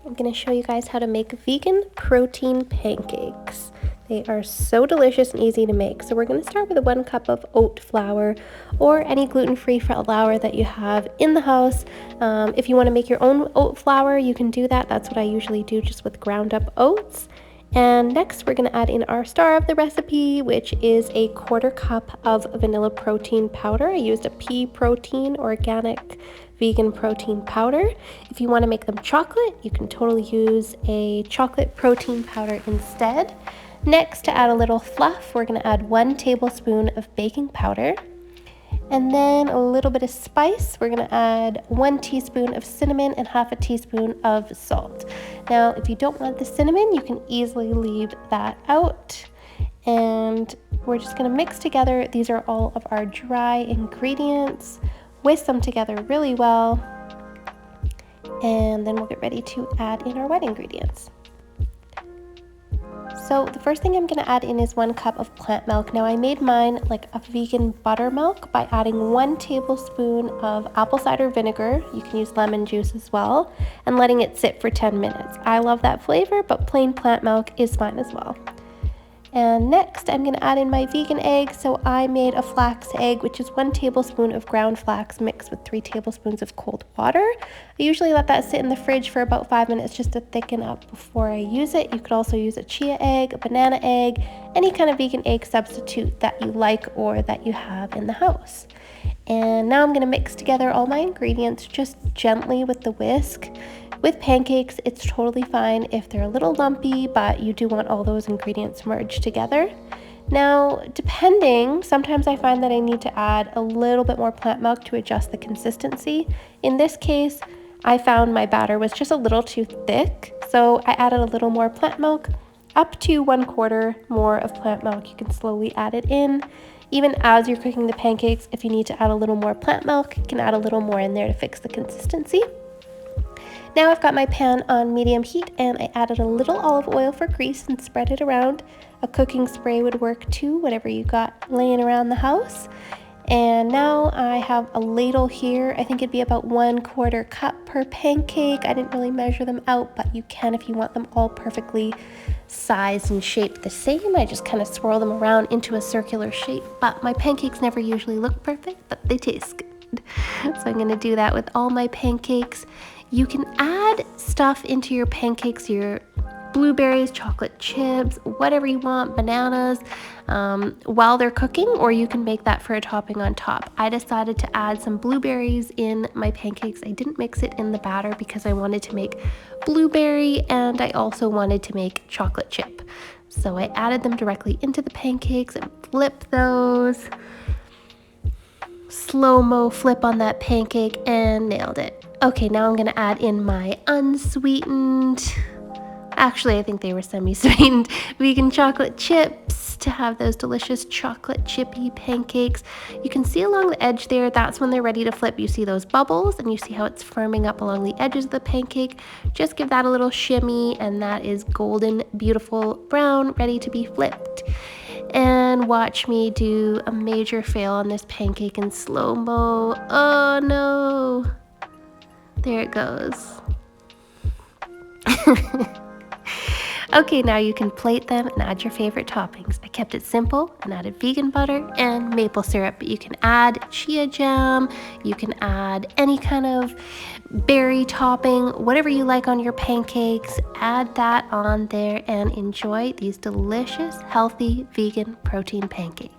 I'm going to show you guys how to make vegan protein pancakes. They are so delicious and easy to make. So we're going to start with 1 cup of oat flour or any gluten-free flour that you have in the house. If you want to make your own oat flour, you can do that. That's what I usually do, just with ground up oats. And next we're going to add in our star of the recipe, which is a 1/4 cup of vanilla protein powder. I used a pea protein organic vegan protein powder. If you want to make them chocolate, you can totally use a chocolate protein powder instead. Next, to add a little fluff, we're going to add 1 tablespoon of baking powder. And then a little bit of spice. We're going to add 1 teaspoon of cinnamon and 1/2 teaspoon of salt. Now, if you don't want the cinnamon, you can easily leave that out. And we're just going to mix together. These are all of our dry ingredients. Whisk them together really well. And then we'll get ready to add in our wet ingredients. So the first thing I'm going to add in is 1 cup of plant milk. Now I made mine like a vegan buttermilk by adding 1 tablespoon of apple cider vinegar. You can use lemon juice as well, and letting it sit for 10 minutes. I love that flavor, but plain plant milk is fine as well. And next I'm going to add in my vegan egg. So I made a flax egg, which is 1 tablespoon of ground flax mixed with 3 tablespoons of cold water. I usually let that sit in the fridge for about 5 minutes just to thicken up before I use it. You could also use a chia egg, a banana egg, any kind of vegan egg substitute that you like or that you have in the house. And now I'm going to mix together all my ingredients just gently with the whisk. With pancakes, it's totally fine if they're a little lumpy, but you do want all those ingredients merged together. Now, depending, sometimes I find that I need to add a little bit more plant milk to adjust the consistency. In this case, I found my batter was just a little too thick, so I added a little more plant milk, up to 1/4 more of plant milk. You can slowly add it in. Even as you're cooking the pancakes, if you need to add a little more plant milk, you can add a little more in there to fix the consistency. Now I've got my pan on medium heat and I added a little olive oil for grease and spread it around. A cooking spray would work too, whatever you got laying around the house. And now I have a ladle here. I think it'd be about 1/4 cup per pancake. I didn't really measure them out, but you can if you want them all perfectly sized and shaped the same. I just kind of swirl them around into a circular shape, but my pancakes never usually look perfect, but they taste good. So I'm gonna do that with all my pancakes. You can add stuff into your pancakes, your blueberries, chocolate chips, whatever you want, bananas, while they're cooking, or you can make that for a topping on top. I decided to add some blueberries in my pancakes. I didn't mix it in the batter because I wanted to make blueberry and I also wanted to make chocolate chip. So I added them directly into the pancakes and flipped those. Slow-mo flip on that pancake and nailed it. Okay, now I'm gonna add in my unsweetened, actually I think they were semi-sweetened, vegan chocolate chips to have those delicious chocolate chippy pancakes. You can see along the edge there, that's when they're ready to flip. You see those bubbles and you see how it's firming up along the edges of the pancake. Just give that a little shimmy and that is golden, beautiful brown, ready to be flipped. And watch me do a major fail on this pancake in slow-mo. Oh no! There it goes. Okay, now you can plate them and add your favorite toppings. I kept it simple and added vegan butter and maple syrup, but you can add chia jam, you can add any kind of berry topping, whatever you like on your pancakes. Add that on there and enjoy these delicious, healthy, vegan protein pancakes.